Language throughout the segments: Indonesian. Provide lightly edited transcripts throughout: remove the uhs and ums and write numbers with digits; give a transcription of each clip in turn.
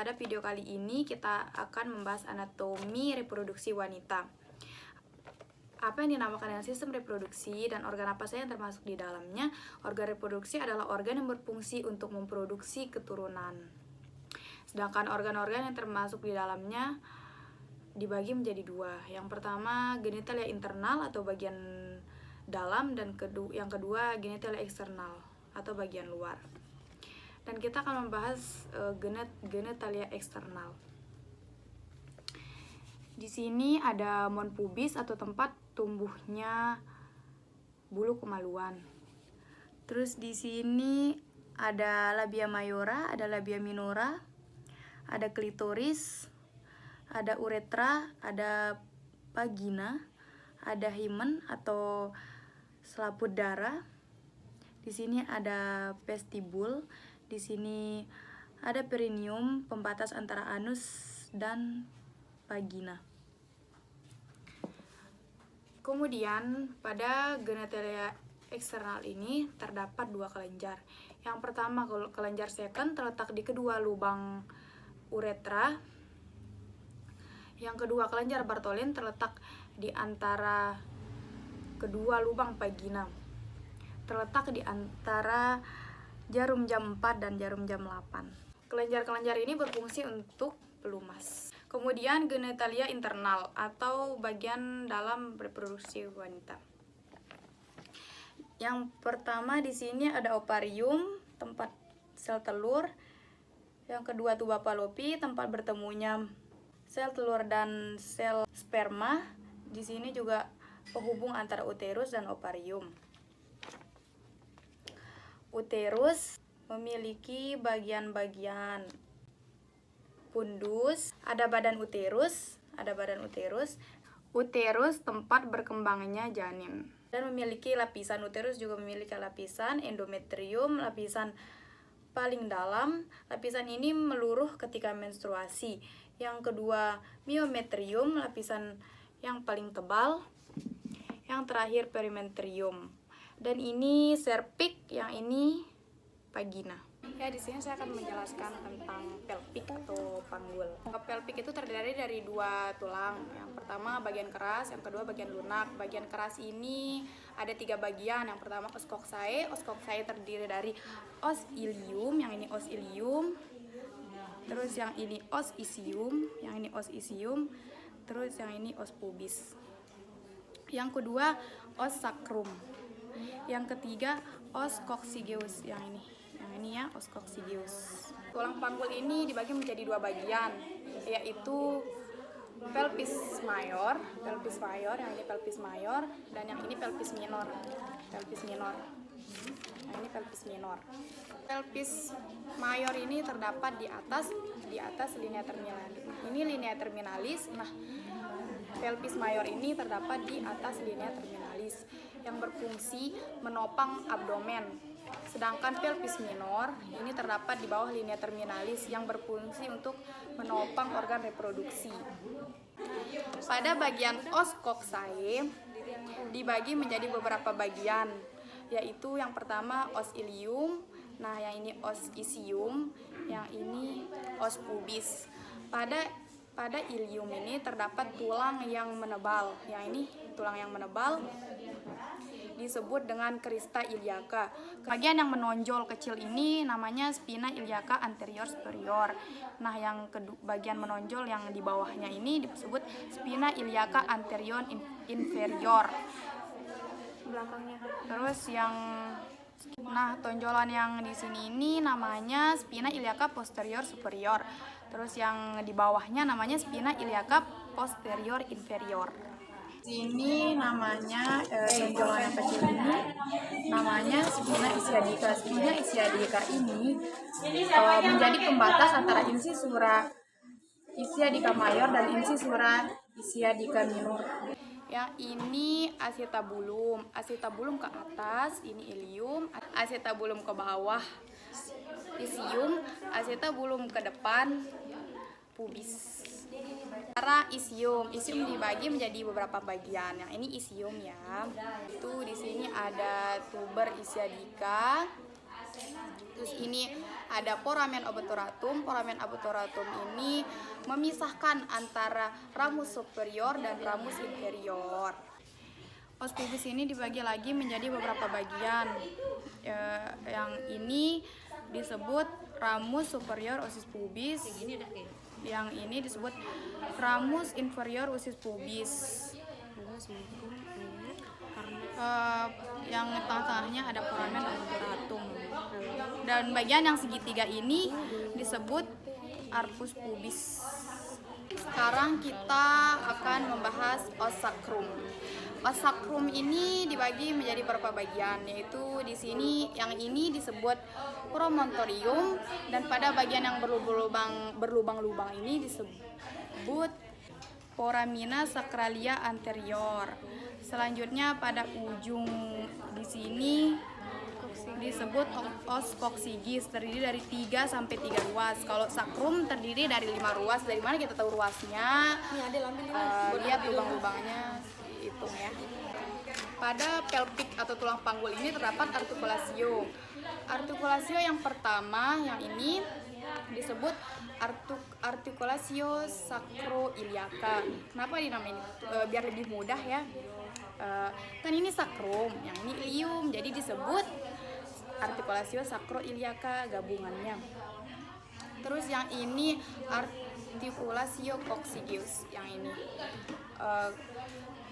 pada video kali ini kita akan membahas anatomi reproduksi wanita. Apa yang dinamakan dengan sistem reproduksi dan organ apa saja yang termasuk di dalamnya? Organ reproduksi adalah organ yang berfungsi untuk memproduksi keturunan. Sedangkan organ-organ yang termasuk di dalamnya dibagi menjadi dua. Yang pertama genitalia internal atau bagian dalam, dan yang kedua genitalia eksternal atau bagian luar. Dan kita akan membahas genitalia eksternal. Di sini ada mon pubis atau tempat tumbuhnya bulu kemaluan. Terus di sini ada labia mayora, ada labia minora, ada klitoris, ada uretra, ada vagina, ada hymen atau selaput darah. Di sini ada vestibul. Di sini ada perineum, pembatas antara anus dan vagina. Kemudian pada genitalia eksternal ini terdapat dua kelenjar. Yang pertama kelenjar second terletak di kedua lubang uretra. Yang kedua kelenjar Bartholin terletak di antara kedua lubang vagina. Terletak di antara jarum jam 4 dan jarum jam 8. Kelenjar-kelenjar ini berfungsi untuk pelumas. Kemudian genitalia internal atau bagian dalam reproduksi wanita. Yang pertama di sini ada ovarium, tempat sel telur. Yang kedua tuba fallopi, tempat bertemunya sel telur dan sel sperma. Di sini juga penghubung antara uterus dan ovarium. Uterus memiliki bagian-bagian fundus, ada badan uterus, uterus tempat berkembangnya janin, dan memiliki lapisan. Uterus juga memiliki lapisan endometrium, lapisan paling dalam. Lapisan ini meluruh ketika menstruasi. Yang kedua myometrium, lapisan yang paling tebal. Yang terakhir perimetrium. Dan ini cervix, yang ini vagina. Ya, di sini saya akan menjelaskan tentang pelvic atau panggul. Pelvic itu terdiri dari dua tulang. Yang pertama bagian keras, yang kedua bagian lunak. Bagian keras ini ada 3 bagian. Yang pertama os coccyx. Os coccyx terdiri dari os ilium, yang ini os ilium. Terus yang ini os isium, yang ini os isium. Terus yang ini os pubis. Yang kedua os sacrum. Yang ketiga os coccygeus, yang ini ya, os coccygeus. Tulang panggul ini dibagi menjadi 2 bagian, yaitu pelvis mayor, yang ini pelvis mayor, dan yang ini pelvis minor. Nah, ini pelvis minor. Pelvis mayor ini terdapat di atas linea terminalis. Ini linea terminalis. Nah, pelvis mayor ini terdapat di atas linea terminalis yang berfungsi menopang abdomen. Sedangkan pelvis minor ini terdapat di bawah linea terminalis yang berfungsi untuk menopang organ reproduksi. Pada bagian os coccyx dibagi menjadi beberapa bagian, yaitu yang pertama os ilium, nah yang ini os isium, yang ini os pubis. Pada ilium ini terdapat tulang yang menebal. Yang ini tulang yang menebal disebut dengan crista iliaca. Bagian yang menonjol kecil ini namanya spina iliaca anterior superior. Nah, yang bagian menonjol yang di bawahnya ini disebut spina iliaca anterior inferior. Belakangnya. Terus tonjolan yang di sini ini namanya spina iliaca posterior superior. Terus yang di bawahnya namanya spina iliaca posterior inferior. Ini namanya tonjolan yang kecil ini namanya spina ischiadica. Spina ischiadica ini menjadi pembatas antara insisura ischiadica mayor dan insisura ischiadica minor. Yang ini acetabulum ke atas, ini ilium, acetabulum ke bawah, isium, acetabulum ke depan, pubis. Cara isium dibagi menjadi beberapa bagian. Yang ini isium ya. Itu di sini ada tuber ischiadica, Terus ini ada foramen obturatum. Foramen obturatum ini memisahkan antara ramus superior dan ramus inferior. Os pubis ini dibagi lagi menjadi beberapa bagian. Yang ini disebut ramus superior osis pubis. Yang ini disebut ramus inferior osis pubis. Yang tengah-tengahnya ada foramen obturatum. Dan bagian yang segitiga ini disebut arcus pubis. Sekarang kita akan membahas os sacrum. Os sacrum ini dibagi menjadi beberapa bagian, yaitu di sini yang ini disebut promontorium, dan pada bagian yang berlubang-lubang ini disebut foramina sacralia anterior. Selanjutnya pada ujung di sini disebut os coccygeus, terdiri dari 3 sampai 3 ruas. Kalau sacrum terdiri dari 5 ruas. Dari mana kita tahu ruasnya? Lihat lubang-lubangnya, hitung ya. Pada pelvic atau tulang panggul ini terdapat articulatio. Articulatio yang pertama, yang ini disebut articulatio sacroiliaca. Kenapa dinamain? Biar lebih mudah ya. Kan ini sacrum, yang ini ilium, jadi disebut articulatio sacroiliaca gabungannya. Terus yang ini articulatio coccygeus, yang ini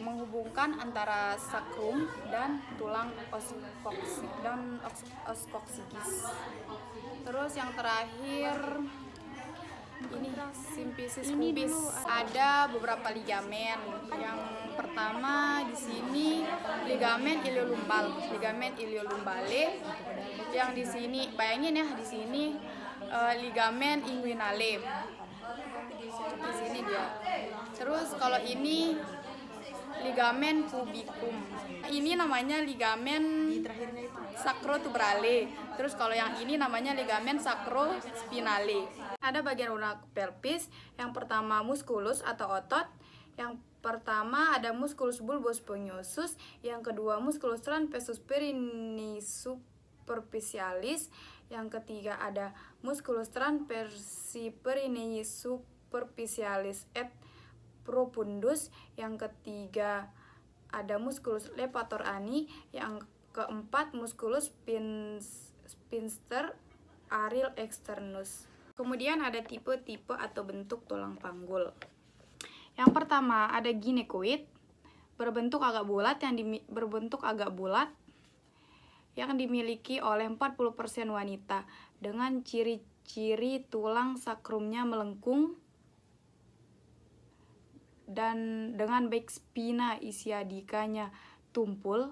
menghubungkan antara sacrum dan tulang os coccygeus. Terus yang terakhir ini symphysis pubis. Ada beberapa ligamen. Yang pertama di sini ligamen iliolumbal, ligamen iliolumbale. Yang di sini bayangin ya, di sini ligamen inguinale. Di sini dia. Terus kalau ini ligamen pubicum. Ini namanya ligamen sacrotuberale. Terus kalau yang ini namanya ligamen sacrospinale. Ada bagian lunak pelvis. Yang pertama musculus atau otot. Yang pertama ada musculus bulbus sponiosus. Yang kedua musculus transversus perineus superficialis. Yang ketiga ada musculus transversi perineus superficialis et profundus. Yang ketiga ada musculus levator ani. Yang keempat musculus sphincter aril externus. Kemudian ada tipe-tipe atau bentuk tulang panggul. Yang pertama ada ginekoid, berbentuk agak bulat yang dimiliki oleh 40% wanita dengan ciri-ciri tulang sakrumnya melengkung dan dengan baik spina ischiadicanya tumpul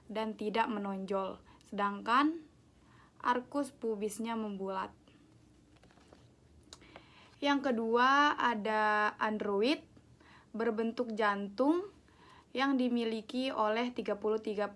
dan tidak menonjol, sedangkan arcus pubisnya membulat. Yang kedua ada android, berbentuk jantung yang dimiliki oleh 33%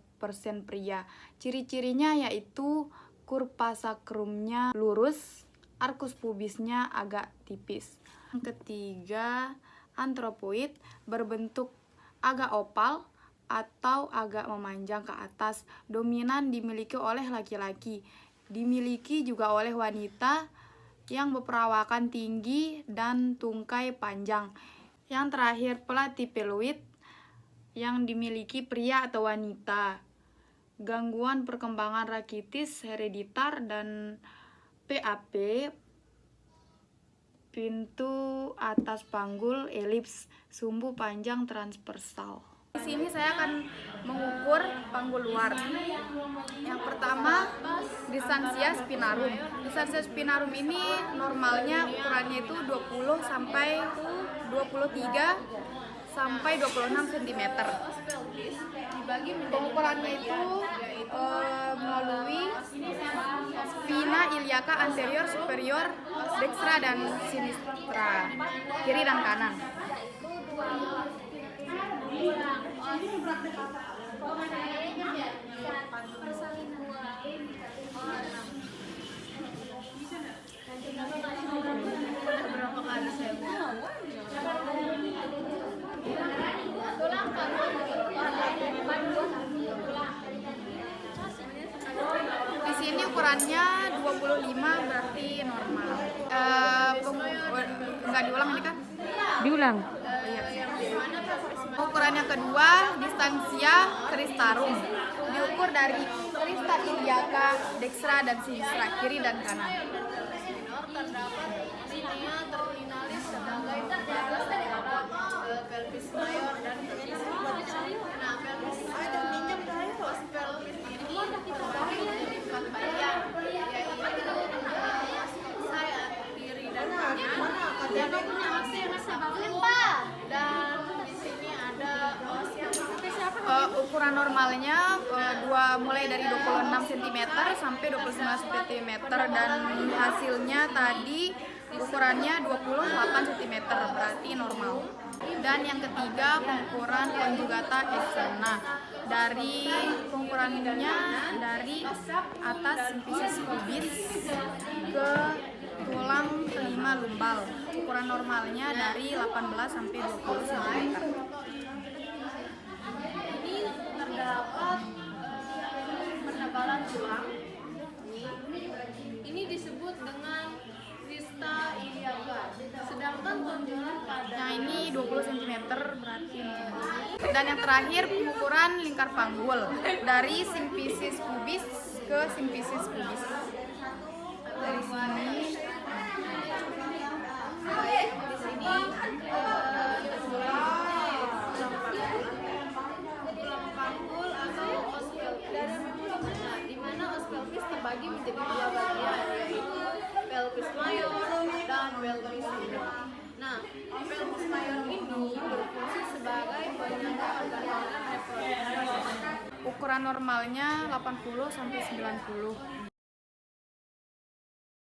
pria. Ciri-cirinya yaitu kurva sakrumnya lurus, arcus pubisnya agak tipis. Yang ketiga anthropoid, berbentuk agak opal atau agak memanjang ke atas, dominan dimiliki oleh laki-laki, dimiliki juga oleh wanita yang berperawakan tinggi dan tungkai panjang. Yang terakhir platypeloid, yang dimiliki pria atau wanita, gangguan perkembangan rakitis hereditar dan PAP, pintu atas panggul elips, sumbu panjang transversal. Di sini saya akan mengukur panggul luar. Yang pertama distansia spinarum. Distansia spinarum ini normalnya ukurannya itu 20 sampai 23 sampai 26 cm. Pengukurannya itu melalui spina iliaca anterior, superior, dextra dan sinistra, kiri dan kanan. Di sini ukuran ukurannya 25 berarti normal. Nggak diulang ini kan? Diulang. Ukuran yang kedua, distansia kristarum. Diukur dari krista iliaca, dextra dan sinistra, kiri dan kanan. Terdapat linea terminalis sebagai pembatas antara pelvis mayor dan pelvis minor. Nah, pelvis ini terbagi menjadi 4 bagian, yaitu sayat kiri dan kanan. Jadi punya os yang satu dan di sini ada os yang Ukuran normalnya mulai dari 26 cm sampai 29 cm dan hasilnya tadi ukurannya 28 cm berarti normal. Dan yang ketiga pengukuran conjugata externa. Dari pengukurannya dari atas simfisis pubis ke tulang telima lumbal. Ukuran normalnya dari 18 sampai 20 cm. terdapat penebalan tulang. Ini disebut dengan krista iliaca. Sedangkan tonjolan pada Nah ini 20 cm berarti normal. Dan yang terakhir pengukuran lingkar panggul dari simfisis pubis ke simfisis pubis. Dari sini tulang panggul atau os pelvis. Nah, di mana os pelvis terbagi menjadi 2 bagian, yaitu pelvis mayor dan pelvis minor. Nah, pelvis mayor ini berfungsi sebagai penyangga organ-organ reproduksi. ukuran normalnya 80 sampai 90.